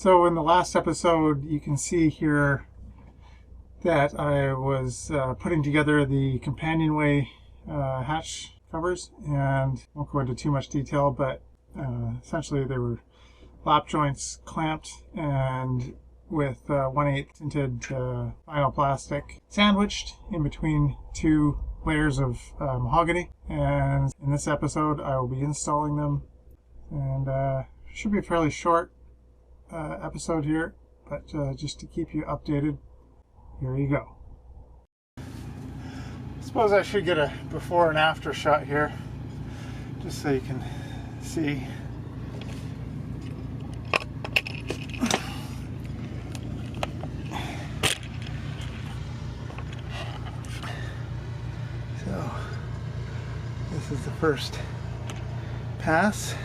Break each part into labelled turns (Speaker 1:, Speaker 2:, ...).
Speaker 1: So in the last episode, you can see here that I was putting together the Companionway hatch covers, and I won't go into too much detail, but essentially they were lap joints clamped and with 1/8 tinted vinyl plastic sandwiched in between two layers of mahogany. And in this episode I will be installing them, and should be a fairly short episode here, but just to keep you updated, here you go. I suppose I should get a before and after shot here just so you can see. So this is the first pass.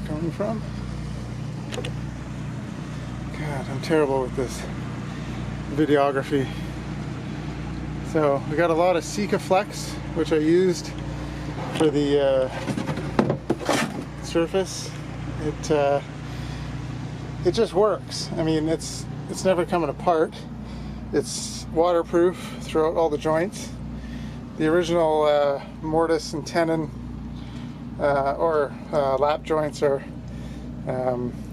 Speaker 1: Coming from. God, I'm terrible with this videography. So we got a lot of Sika Flex, which I used for the surface. It just works. I mean, it's never coming apart. It's waterproof throughout all the joints. The original mortise and tenon or lap joints are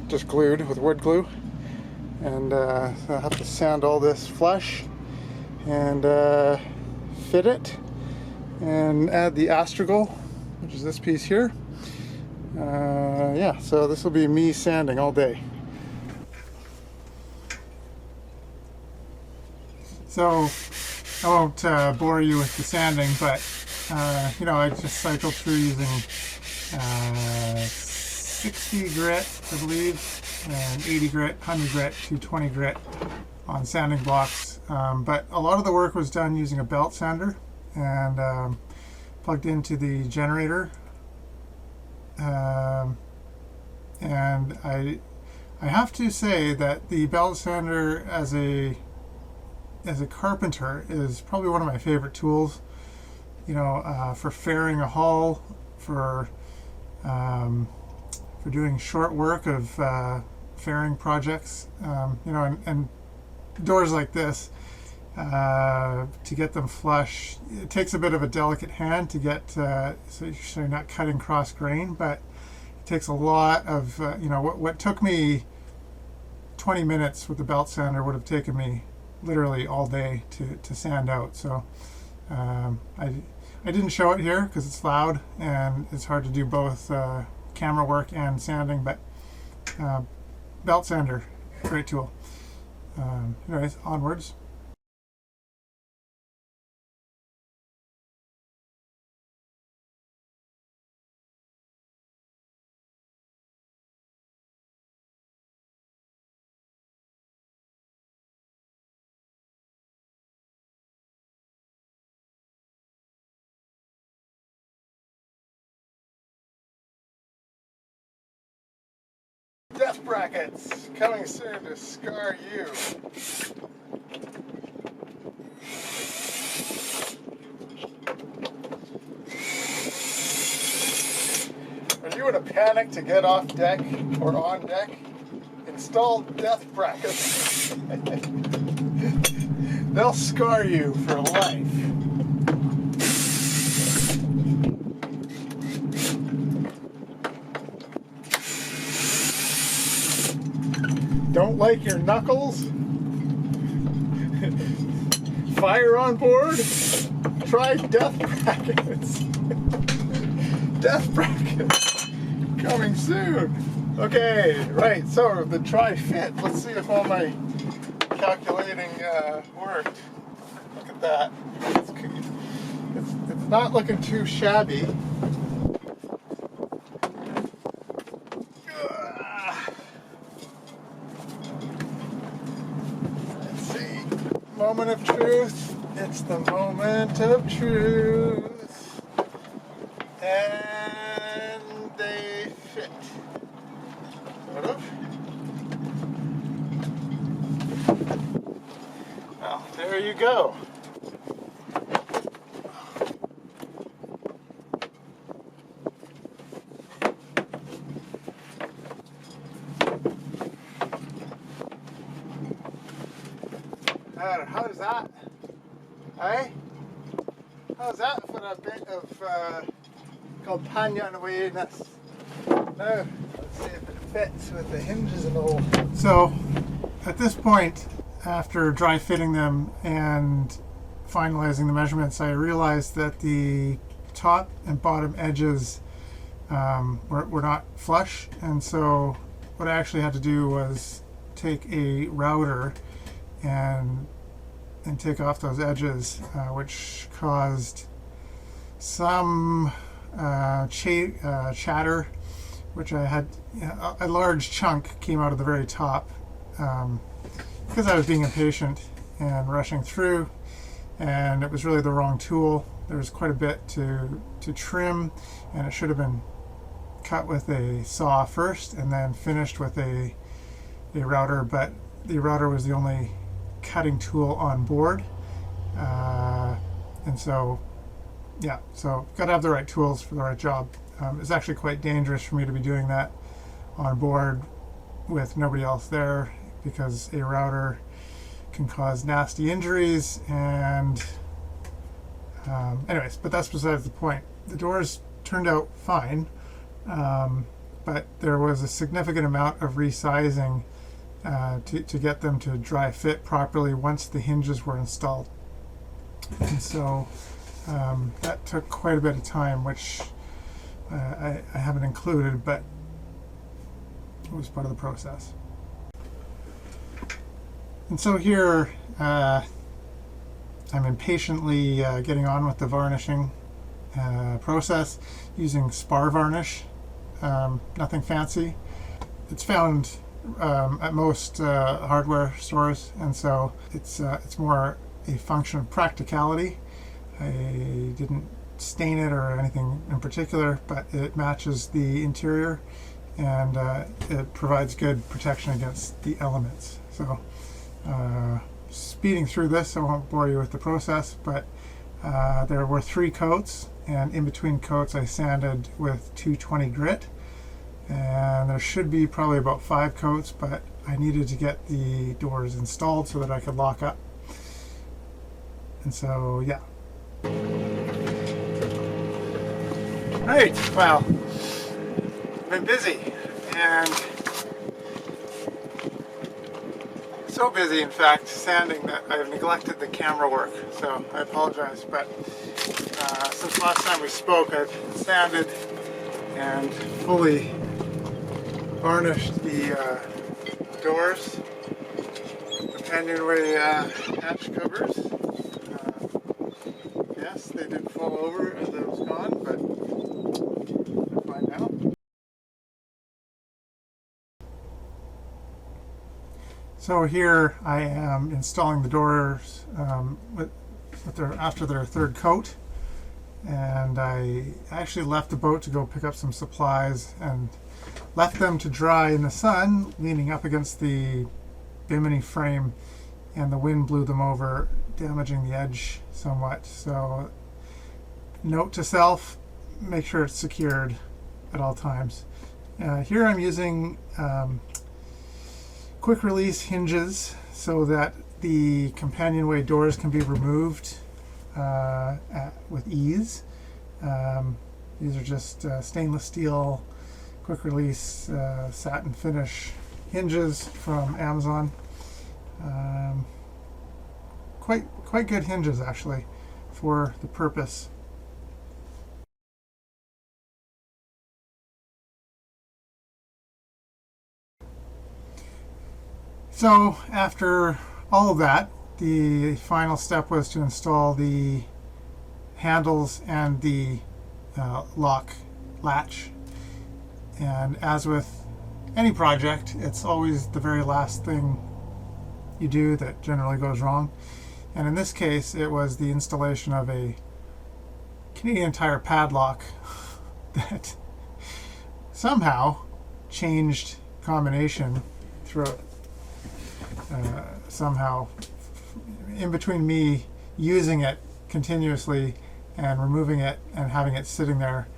Speaker 1: just glued with wood glue, and so I'll have to sand all this flush and fit it and add the astragal, which is this piece here. Yeah, so this will be me sanding all day. So I won't bore you with the sanding, but you know, I just cycled through using 60 grit, I believe, and 80 grit, 100 grit, 220 grit on sanding blocks. But a lot of the work was done using a belt sander and plugged into the generator. And I have to say that the belt sander as a carpenter is probably one of my favorite tools. You know, for fairing a hull, for doing short work of fairing projects, you know, and doors like this, to get them flush, it takes a bit of a delicate hand to get so you're not cutting cross grain, but it takes a lot of you know, what took me 20 minutes with the belt sander would have taken me literally all day to sand out. So I didn't show it here because it's loud and it's hard to do both camera work and sanding, but belt sander, great tool. Anyways, onwards. Death brackets coming soon to scar you. Are you in a panic to get off deck or on deck? Install death brackets. They'll scar you for life. Don't like your knuckles? Fire on board? Try death brackets. Death brackets coming soon. Okay, right, so the try fit. Let's see if all my calculating worked. Look at that. It's not looking too shabby. Moment of truth. It's the moment of truth. And they fit. Sort of. Well, there you go. God, how's that? Hey? How's that for a bit of companionwayness? Now, let's see if it fits with the hinges and all. So, at this point, after dry fitting them and finalizing the measurements, I realized that the top and bottom edges were not flush, and so what I actually had to do was take a router and take off those edges, which caused some chatter, which I had a large chunk came out of the very top because I was being impatient and rushing through, and it was really the wrong tool. There was quite a bit to trim, and it should have been cut with a saw first and then finished with a router, but the router was the only cutting tool on board, and so yeah, so got to have the right tools for the right job. It's actually quite dangerous for me to be doing that on board with nobody else there, because a router can cause nasty injuries, and anyways, but that's besides the point. The doors turned out fine, but there was a significant amount of resizing to get them to dry fit properly once the hinges were installed, and so that took quite a bit of time, which I haven't included, but it was part of the process. And so here I'm impatiently getting on with the varnishing process using spar varnish. Nothing fancy. It's found at most hardware stores, and so it's more a function of practicality. I didn't stain it or anything in particular, but it matches the interior, and it provides good protection against the elements. So speeding through this, I won't bore you with the process, but there were 3 coats, and in between coats I sanded with 220 grit, and there should be probably about 5 coats, but I needed to get the doors installed so that I could lock up. And so yeah. Right, well, I've been busy, and so busy in fact sanding that I've neglected the camera work, so I apologize, but since last time we spoke, I've sanded and fully varnished the doors, Companionway hatch covers. Yes, they did fall over as I was gone, but they're fine now. So here I am installing the doors after their 3rd coat, and I actually left the boat to go pick up some supplies and left them to dry in the sun, leaning up against the bimini frame, and the wind blew them over, damaging the edge somewhat. So note to self, make sure it's secured at all times. Here I'm using quick release hinges so that the Companionway doors can be removed with ease. These are just stainless steel quick release satin finish hinges from Amazon. Quite good hinges actually for the purpose. So after all of that, the final step was to install the handles and the lock latch. And as with any project, it's always the very last thing you do that generally goes wrong. And in this case, it was the installation of a Canadian Tire padlock that somehow changed combination through it. Somehow, in between me using it continuously and removing it and having it sitting there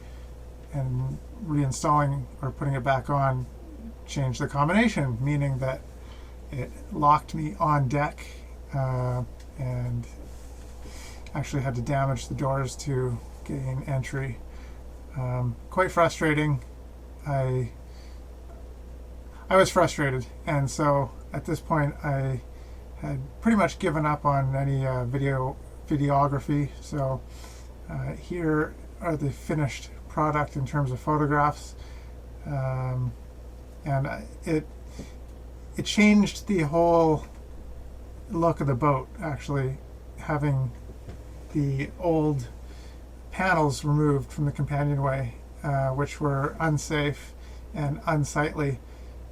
Speaker 1: and reinstalling or putting it back on, changed the combination, meaning that it locked me on deck and actually had to damage the doors to gain entry. Quite frustrating. I was frustrated, and so at this point I had pretty much given up on any videography. So here are the finished product in terms of photographs, and it changed the whole look of the boat, actually, having the old panels removed from the companionway, which were unsafe and unsightly,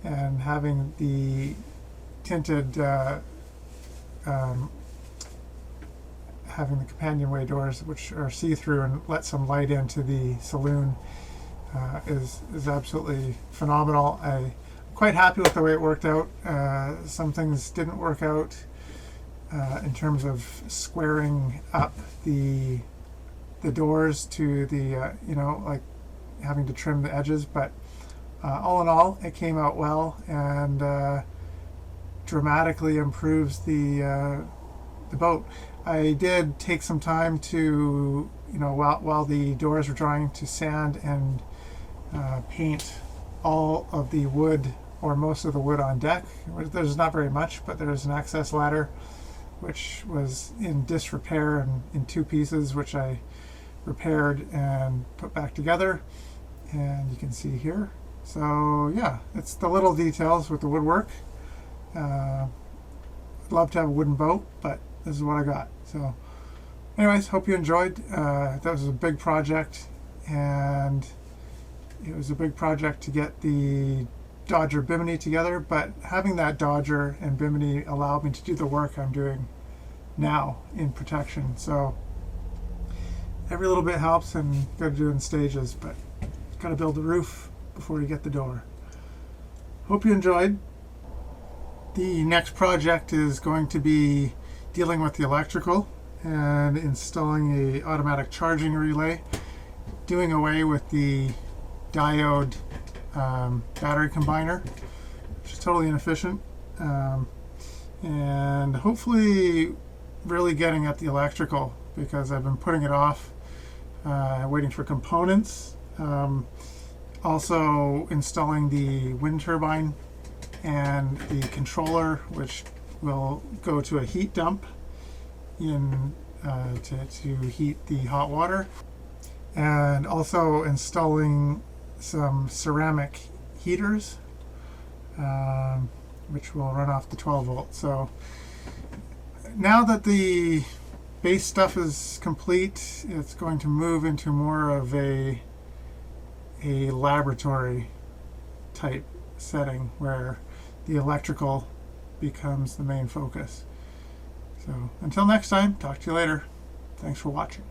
Speaker 1: and having the tinted having the companionway doors, which are see-through and let some light into the saloon, is absolutely phenomenal. I'm quite happy with the way it worked out. Some things didn't work out in terms of squaring up the doors to the like having to trim the edges, but all in all, it came out well and dramatically improves the boat. I did take some time to, while the doors were drying, to sand and paint all of the wood, or most of the wood, on deck. There's not very much, but there's an access ladder which was in disrepair and in two pieces, which I repaired and put back together, and you can see here. So yeah, it's the little details with the woodwork. I'd love to have a wooden boat, but this is what I got. So anyways, hope you enjoyed. That was a big project, and it was a big project to get the Dodger Bimini together, but having that Dodger and Bimini allowed me to do the work I'm doing now in protection. So every little bit helps, and you got to do it in stages, but got to build the roof before you get the door. Hope you enjoyed. The next project is going to be dealing with the electrical and installing a automatic charging relay, doing away with the diode battery combiner, which is totally inefficient, and hopefully really getting at the electrical, because I've been putting it off, waiting for components. Also installing the wind turbine and the controller, which will go to a heat dump in to heat the hot water, and also installing some ceramic heaters, which will run off the 12 volt. So now that the base stuff is complete, it's going to move into more of a laboratory type setting where the electrical becomes the main focus. So until next time, talk to you later. Thanks for watching.